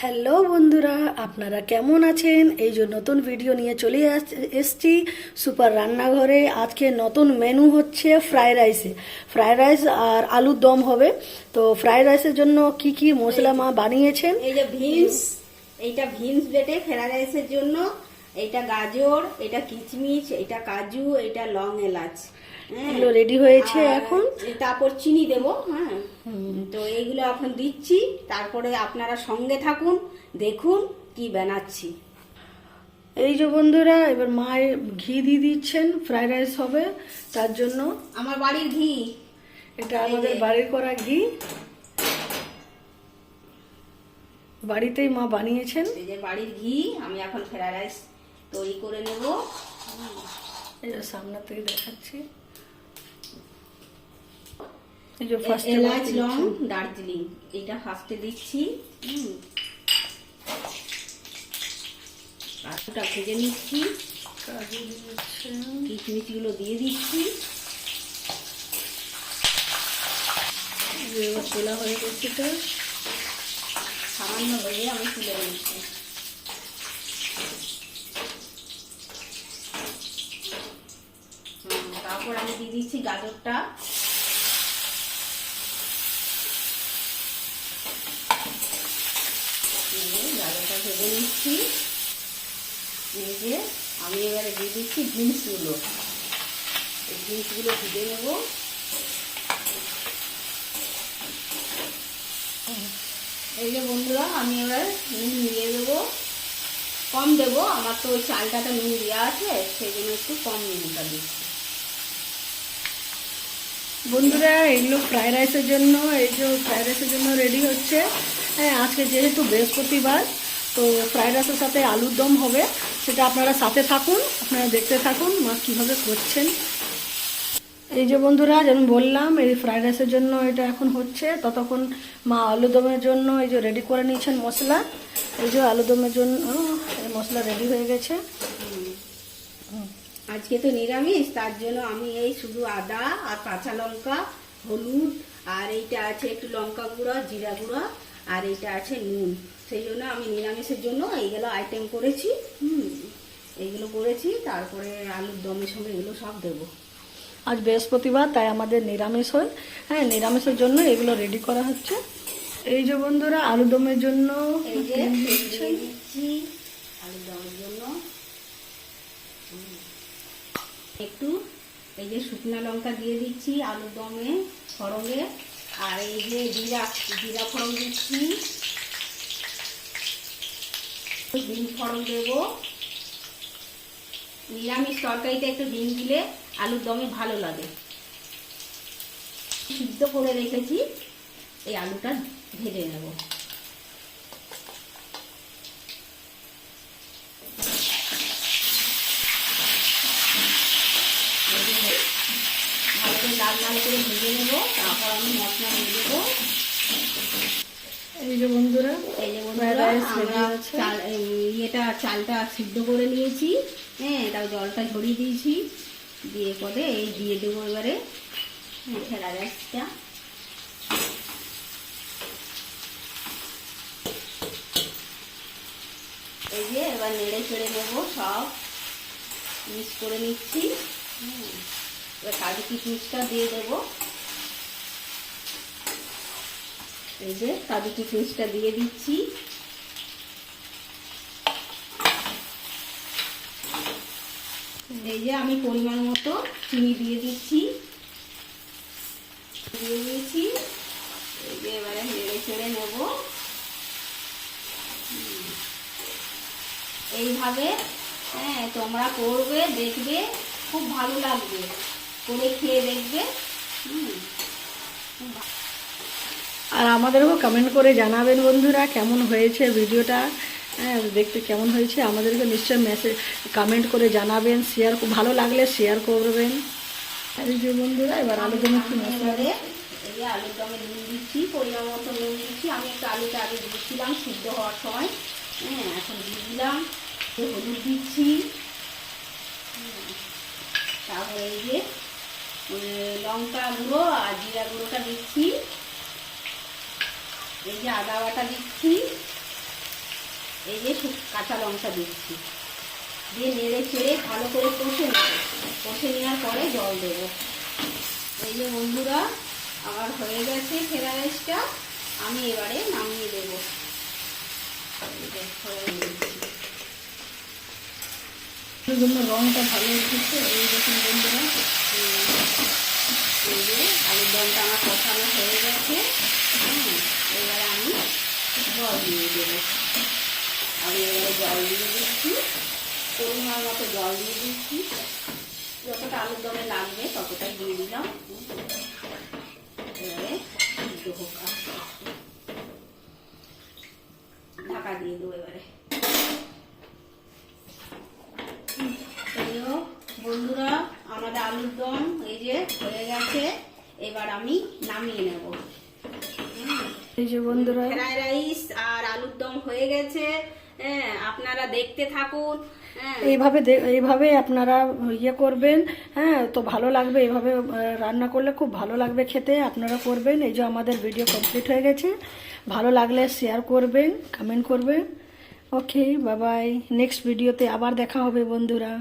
Hello বন্ধুরা, আপনারা কেমন আছেন? এই যে নতুন ভিডিও নিয়ে চলে এসছি সুপার রান্নাঘরে। আজকে নতুন মেনু হচ্ছে ফ্রাইড রাইস আর আলুর দম হবে। তো ফ্রাইড রাইসের জন্য কি কি মশলা মা বানিয়েছেন? এই যে ভিমস, এইটা ভিমস বেটে ফ্রাইড রাইসের জন্য। এইটা গাজর, এটা কিচমিচ, এটা কাজু, এটা লং এলাচ। এগুলো রেডি হয়েছে এখন। তারপর চিনি দেবো। হ্যাঁ, তো এইগুলো এখন দিচ্ছি। তারপরে আপনারা সঙ্গে থাকুন, দেখুন কি বানাচ্ছি। এই যে বন্ধুরা, এবার মায়ের ঘি দিয়ে দিচ্ছেন, ফ্রাইড রাইস হবে তার জন্য। আমার বাড়ির ঘি, এটা আমাদের বাড়ির করা ঘি, বাড়িতেই মা বানিয়েছেন। এই যে বাড়ির ঘি। আমি এখন ফ্রাইড রাইস তৈরি করে নেব। এই যে সামনে থেকে দেখাচ্ছি। এই যে ফার্স্ট এলাচ, লং, দার্জিলিং, এটা ফার্স্টে দিচ্ছি। কাজুটা ভেজে নিচ্ছি, কাজু দিচ্ছেন, কিচমিচ গুলো দিয়ে দিচ্ছি। এবার তোলা হয়ে গেছে, এটা সামান্য হয়ে আমি তুলে নিচ্ছি। তারপর আমি দিয়ে দিচ্ছি গাজরটা। গাজরটা ভেজে নিচ্ছি। এই যে আমি এবারে দিয়ে দিচ্ছি বিনসগুলো। এই বিনসগুলো ভেজে নেব। এই যে বন্ধুরা, আমি এবার নুন দিয়ে দেবো। কম দেবো, আমার তো ওই চালটাতে নুন দেওয়া আছে, সেই জন্য একটু কম নুনটা দিচ্ছি। বন্ধুরা এগুলো ফ্রাইড রাইসের জন্য, এই যে ফ্রাইড রাইসের জন্য রেডি হচ্ছে। হ্যাঁ, আজকে যেহেতু বৃহস্পতিবার, তো ফ্রাইড রাইসের সাথে আলুর দম হবে। সেটা আপনারা সাথে থাকুন, আপনারা দেখতে থাকুন মা কীভাবে করছেন। এই যে বন্ধুরা, যেমন বললাম, এই ফ্রাইড রাইসের জন্য এটা এখন হচ্ছে। ততক্ষণ মা আলু দমের জন্য এই যে রেডি করে নিয়েছেন মশলা। এই যে আলু দমের জন্য এই মশলা রেডি হয়ে গেছে। আজকে তো নিরামিষ, তার জন্য আমি এই শুধু আদা আর কাঁচা লঙ্কা, হলুদ, আর এইটা আছে একটু লঙ্কা গুঁড়া, জিরা গুঁড়া, আর এইটা আছে নুন। সেই জন্য আমি নিরামিষের জন্য এইগুলো আইটেম করেছি। এইগুলো করেছি, তারপরে আলুর দমের সঙ্গে এগুলো সব দেবো। আজ বৃহস্পতিবার, তাই আমাদের নিরামিষ হয়। হ্যাঁ, নিরামিষের জন্য এগুলো রেডি করা হচ্ছে। এই যে বন্ধুরা, আলু দমের জন্য এই যে দিয়ে দিচ্ছি আলুর দমের জন্য একটু। এই যে শুকনো লঙ্কা দিয়ে দিচ্ছি আলুর দমে ফোড়নে, আর এই যে জিরা ফোড়ন দিচ্ছি, ডিম ফোড়ন দেবো। নিরামিষ তরকারিতে একটু ডিম দিলে আলুর দমে ভালো লাগে। সিদ্ধ করে রেখেছি, এই আলুটা ভেজে নেব। ভালো করে লাল লাল করে ভেজে নেব, তারপর আমি মশলা দিয়ে দেবো। এই যে বন্ধুরা, এই যে বন্ধুরা, আমরা চালটা সিদ্ধ করে নিয়েছি। হ্যাঁ, তাও জলটা ঝরিয়ে দিয়েছি। দিয়ে পরে এই দিয়ে দেবো এবারে ফ্রাইড রাইসটা। এই যে এবার নেড়ে চেড়ে নেবো, সব মিক্স করে নিচ্ছি। এবার কাজু কিশমিশটা দিয়ে দেবো। এই যে কাজু কিশমিশটা দিয়ে দিচ্ছি। এই যে আমি পরিমাণ মতো চিনি দিয়ে দিচ্ছি, দিয়ে দিয়েছি। এই যে এবারে নেড়ে চেড়ে নেব। এইভাবে হ্যাঁ তোমরা করবে, দেখবে খুব ভালো লাগবে, করে খেয়ে দেখবে। আর আমাদেরকেও কমেন্ট করে জানাবেন বন্ধুরা কেমন হয়েছে ভিডিওটা। হ্যাঁ, দেখতে কেমন হয়েছে আমাদেরকে নিশ্চয়ই কমেন্ট করে জানাবেন। খুব ভালো লাগলে শেয়ার করবেন। এই যে বন্ধুরা, এবার আলু দমে কি মশলা এই যে আলুর দমে নুন দিচ্ছি, পরিমাণ মতো নুন দিচ্ছি। আমি একটু আলুটা আগে দিয়েছিলাম সিদ্ধ হওয়ার সময়। হ্যাঁ, এখন দিয়ে দিলাম। হলুদ দিচ্ছি। তারপরে এই যে লঙ্কা গুঁড়ো আর জিরা গুঁড়োটা দিচ্ছি। এই যে আদা বাটা দিচ্ছি। কাঁচা লঙ্কা দিচ্ছি, দিয়ে নেড়ে চেড়ে ভালো করে কষে নেব। কষে নেওয়ার পরে জল দেবো। এই যে বন্ধুরা, আমার হয়ে গেছে ফ্রাইড রাইসটা, আমি এবারে নামিয়ে দেবো। জন্য রঙটা ভালো উঠেছে। এই দেখুন বন্ধুরা, এই যে আলুর দমটা আমার কষানো হয়ে গেছে। এবারে আমি জল দিয়ে দেবো। আমি এবারে জল দিয়ে দিচ্ছি, পরিমাণ মতো জল দিয়ে দিচ্ছি। যতটা আলুর দমে লাগবে ততটাই দিয়ে দিলাম। এবারে ঢাকা দিয়ে দেবো। এবারে বন্ধুরা, আমাদের আলুর দম এই যে হয়ে গেছে, এবার আমি নামিয়ে নেব। এই যে বন্ধুরা, ফ্রাইড রাইস আর আলুর দম হয়ে গেছে। হ্যাঁ, আপনারা দেখতে থাকুন। হ্যাঁ, এইভাবে আপনারা ইয়ে করবেন। হ্যাঁ, তো ভালো লাগবে। এইভাবে রান্না করলে খুব ভালো লাগবে খেতে। আপনারা করবেন। এই যে আমাদের ভিডিও কমপ্লিট হয়ে গেছে। ভালো লাগলে শেয়ার করবেন, কমেন্ট করবেন। ওকে, বাই বাই। নেক্সট ভিডিওতে আবার দেখা হবে বন্ধুরা।